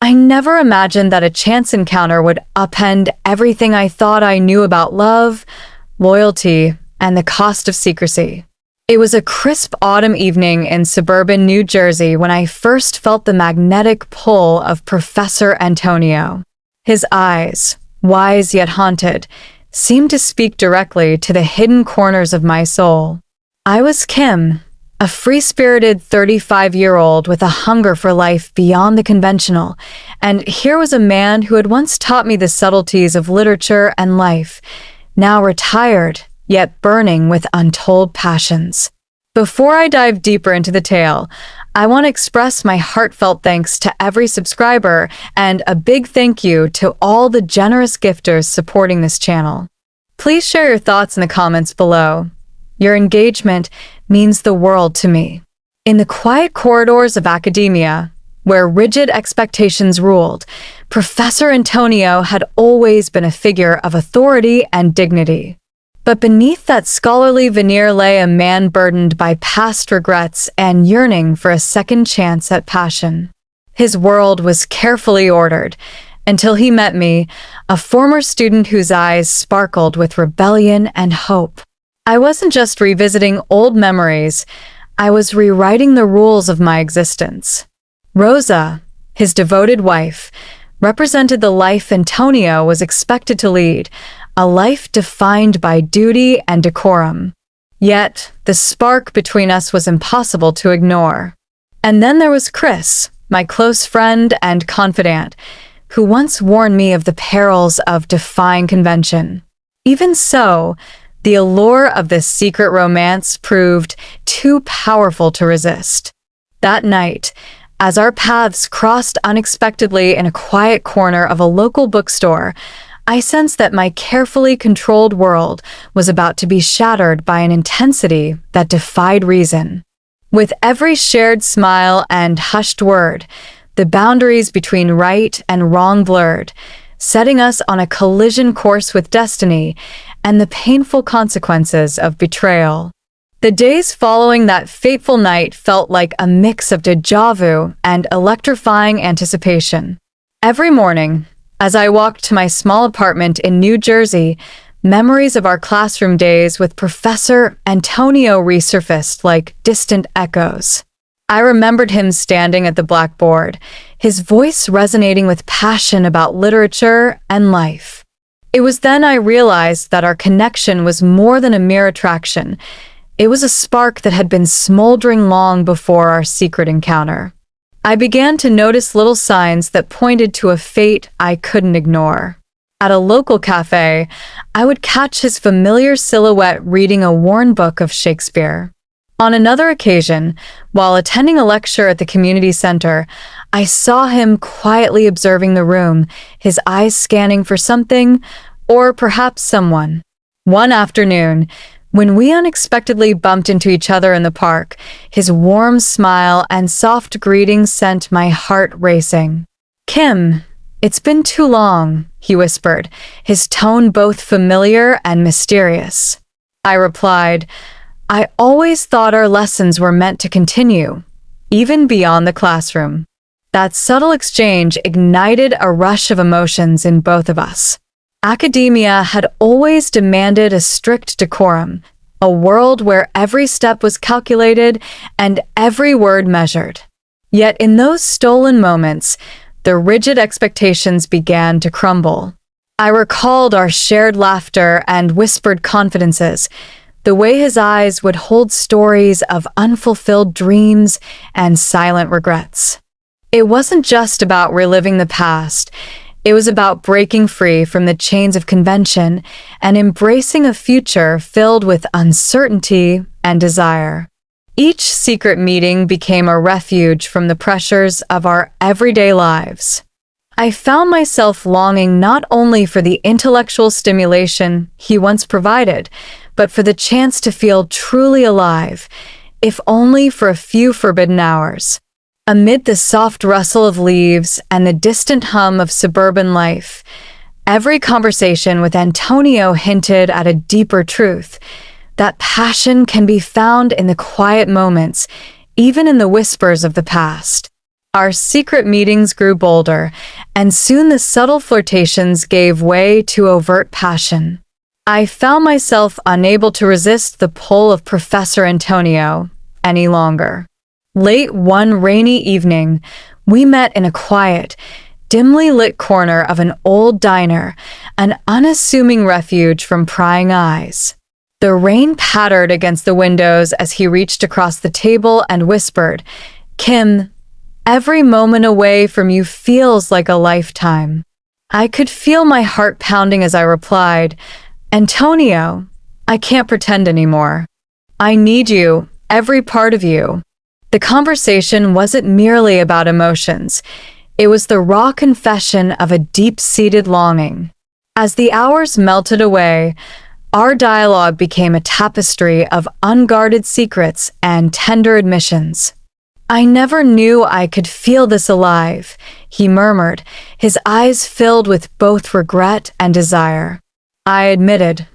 I never imagined that a chance encounter would upend everything I thought I knew about love, loyalty, and the cost of secrecy. It was a crisp autumn evening in suburban New Jersey when I first felt the magnetic pull of Professor Antonio. His eyes, wise yet haunted, seemed to speak directly to the hidden corners of my soul. I was Kim, a free-spirited 35-year-old with a hunger for life beyond the conventional, and here was a man who had once taught me the subtleties of literature and life, now retired, yet burning with untold passions. Before I dive deeper into the tale, I want to express my heartfelt thanks to every subscriber and a big thank you to all the generous gifters supporting this channel. Please share your thoughts in the comments below. Your engagement means the world to me. In the quiet corridors of academia, where rigid expectations ruled, Professor Antonio had always been a figure of authority and dignity. But beneath that scholarly veneer lay a man burdened by past regrets and yearning for a second chance at passion. His world was carefully ordered, until he met me, a former student whose eyes sparkled with rebellion and hope. I wasn't just revisiting old memories, I was rewriting the rules of my existence. Rosa, his devoted wife, represented the life Antonio was expected to lead, a life defined by duty and decorum. Yet, the spark between us was impossible to ignore. And then there was Chris, my close friend and confidant, who once warned me of the perils of defying convention. Even so, the allure of this secret romance proved too powerful to resist. That night, as our paths crossed unexpectedly in a quiet corner of a local bookstore, I sensed that my carefully controlled world was about to be shattered by an intensity that defied reason. With every shared smile and hushed word, the boundaries between right and wrong blurred, setting us on a collision course with destiny and the painful consequences of betrayal. The days following that fateful night felt like a mix of déjà vu and electrifying anticipation. Every morning, as I walked to my small apartment in New Jersey, memories of our classroom days with Professor Antonio resurfaced like distant echoes. I remembered him standing at the blackboard, his voice resonating with passion about literature and life. It was then I realized that our connection was more than a mere attraction. It was a spark that had been smoldering long before our secret encounter. I began to notice little signs that pointed to a fate I couldn't ignore. At a local cafe, I would catch his familiar silhouette reading a worn book of Shakespeare. On another occasion, while attending a lecture at the community center, I saw him quietly observing the room, his eyes scanning for something, or perhaps someone. One afternoon, when we unexpectedly bumped into each other in the park, his warm smile and soft greeting sent my heart racing. "Kim, it's been too long," he whispered, his tone both familiar and mysterious. I replied, "I always thought our lessons were meant to continue, even beyond the classroom." That subtle exchange ignited a rush of emotions in both of us. Academia had always demanded a strict decorum, a world where every step was calculated and every word measured. Yet in those stolen moments, the rigid expectations began to crumble. I recalled our shared laughter and whispered confidences, the way his eyes would hold stories of unfulfilled dreams and silent regrets. It wasn't just about reliving the past. It was about breaking free from the chains of convention and embracing a future filled with uncertainty and desire. Each secret meeting became a refuge from the pressures of our everyday lives. I found myself longing not only for the intellectual stimulation he once provided, but for the chance to feel truly alive, if only for a few forbidden hours. Amid the soft rustle of leaves and the distant hum of suburban life, every conversation with Antonio hinted at a deeper truth, that passion can be found in the quiet moments, even in the whispers of the past. Our secret meetings grew bolder, and soon the subtle flirtations gave way to overt passion. I found myself unable to resist the pull of Professor Antonio any longer. Late one rainy evening, we met in a quiet, dimly lit corner of an old diner, an unassuming refuge from prying eyes. The rain pattered against the windows as he reached across the table and whispered, "Kim, every moment away from you feels like a lifetime." I could feel my heart pounding as I replied, "Antonio, I can't pretend anymore. I need you, every part of you." The conversation wasn't merely about emotions. It was the raw confession of a deep-seated longing. As the hours melted away, our dialogue became a tapestry of unguarded secrets and tender admissions. "I never knew I could feel this alive," he murmured, his eyes filled with both regret and desire. I admitted,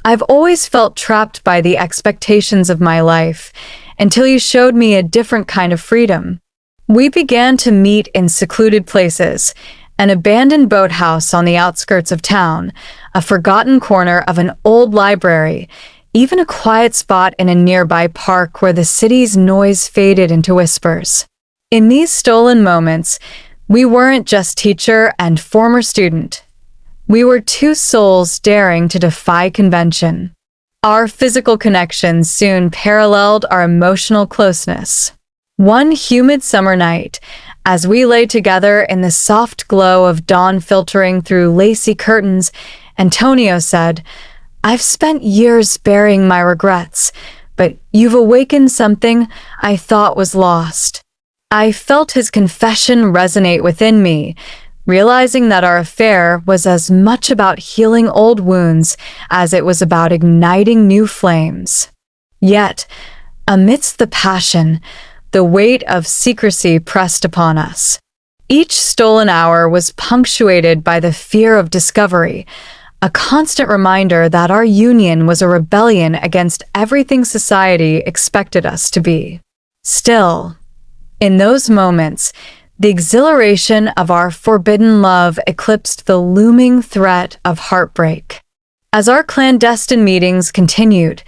"I've always felt trapped by the expectations of my life, until you showed me a different kind of freedom." We began to meet in secluded places, an abandoned boathouse on the outskirts of town, a forgotten corner of an old library, even a quiet spot in a nearby park where the city's noise faded into whispers. In these stolen moments, we weren't just teacher and former student. We were two souls daring to defy convention. Our physical connections soon paralleled our emotional closeness. One humid summer night, as we lay together in the soft glow of dawn filtering through lacy curtains, Antonio said, "I've spent years burying my regrets, but you've awakened something I thought was lost." I felt his confession resonate within me, realizing that our affair was as much about healing old wounds as it was about igniting new flames. Yet, amidst the passion, the weight of secrecy pressed upon us. Each stolen hour was punctuated by the fear of discovery, a constant reminder that our union was a rebellion against everything society expected us to be. Still, in those moments, the exhilaration of our forbidden love eclipsed the looming threat of heartbreak. As our clandestine meetings continued,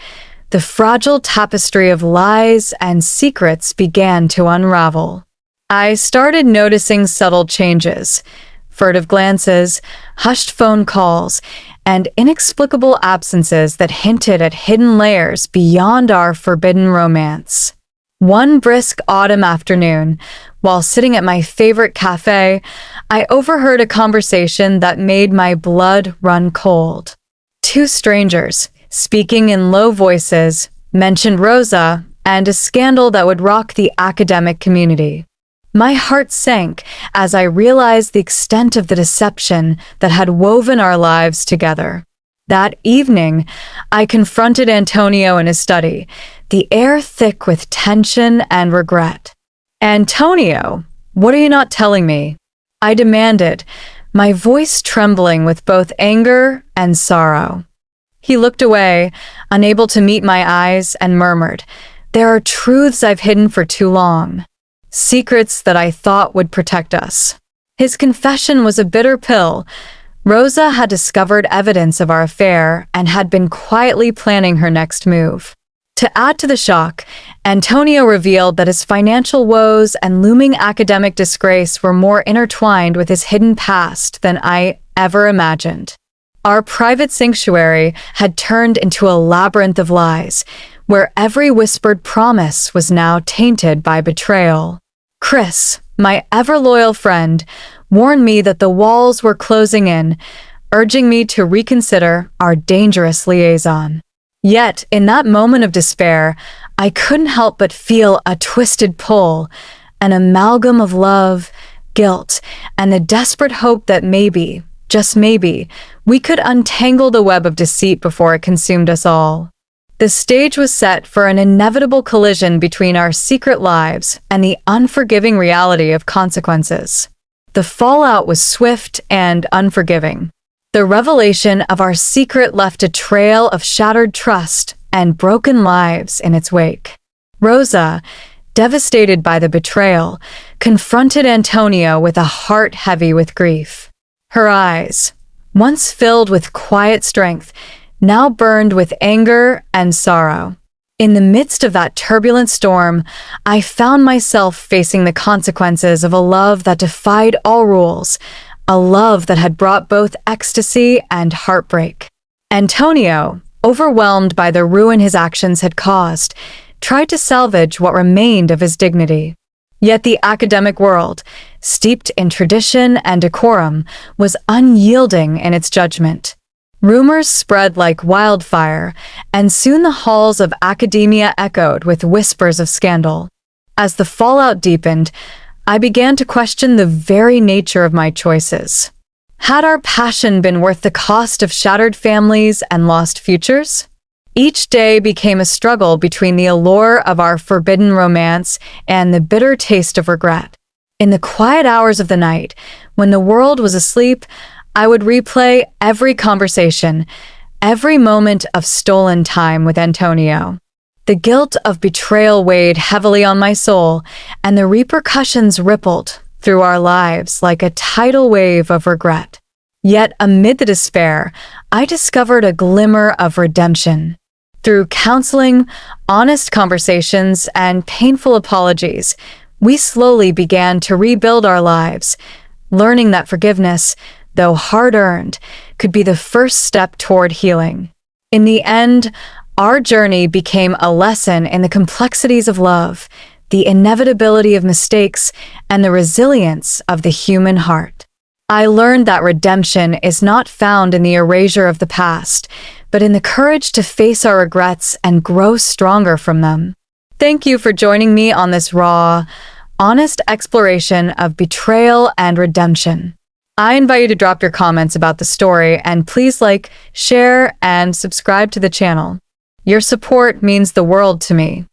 the fragile tapestry of lies and secrets began to unravel. I started noticing subtle changes, furtive glances, hushed phone calls, and inexplicable absences that hinted at hidden layers beyond our forbidden romance. One brisk autumn afternoon, while sitting at my favorite cafe, I overheard a conversation that made my blood run cold. Two strangers, speaking in low voices, mentioned Rosa and a scandal that would rock the academic community. My heart sank as I realized the extent of the deception that had woven our lives together. That evening, I confronted Antonio in his study, the air thick with tension and regret. "Antonio, what are you not telling me?" I demanded, my voice trembling with both anger and sorrow. He looked away, unable to meet my eyes, and murmured, "There are truths I've hidden for too long. Secrets that I thought would protect us." His confession was a bitter pill. Rosa had discovered evidence of our affair and had been quietly planning her next move. To add to the shock, Antonio revealed that his financial woes and looming academic disgrace were more intertwined with his hidden past than I ever imagined. Our private sanctuary had turned into a labyrinth of lies, where every whispered promise was now tainted by betrayal. Chris, my ever-loyal friend, warned me that the walls were closing in, urging me to reconsider our dangerous liaison. Yet, in that moment of despair, I couldn't help but feel a twisted pull, an amalgam of love, guilt, and the desperate hope that maybe, just maybe, we could untangle the web of deceit before it consumed us all. The stage was set for an inevitable collision between our secret lives and the unforgiving reality of consequences. The fallout was swift and unforgiving. The revelation of our secret left a trail of shattered trust and broken lives in its wake. Rosa, devastated by the betrayal, confronted Antonio with a heart heavy with grief. Her eyes, once filled with quiet strength, now burned with anger and sorrow. In the midst of that turbulent storm, I found myself facing the consequences of a love that defied all rules, a love that had brought both ecstasy and heartbreak. Antonio, overwhelmed by the ruin his actions had caused, tried to salvage what remained of his dignity. Yet the academic world, steeped in tradition and decorum, was unyielding in its judgment. Rumors spread like wildfire, and soon the halls of academia echoed with whispers of scandal. As the fallout deepened, I began to question the very nature of my choices. Had our passion been worth the cost of shattered families and lost futures? Each day became a struggle between the allure of our forbidden romance and the bitter taste of regret. In the quiet hours of the night, when the world was asleep, I would replay every conversation, every moment of stolen time with Antonio. The guilt of betrayal weighed heavily on my soul, and the repercussions rippled through our lives like a tidal wave of regret. Yet amid the despair, I discovered a glimmer of redemption. Through counseling, honest conversations, and painful apologies, we slowly began to rebuild our lives, learning that forgiveness, though hard-earned, could be the first step toward healing. In the end, our journey became a lesson in the complexities of love, the inevitability of mistakes, and the resilience of the human heart. I learned that redemption is not found in the erasure of the past, but in the courage to face our regrets and grow stronger from them. Thank you for joining me on this raw, honest exploration of betrayal and redemption. I invite you to drop your comments about the story, and please like, share, and subscribe to the channel. Your support means the world to me.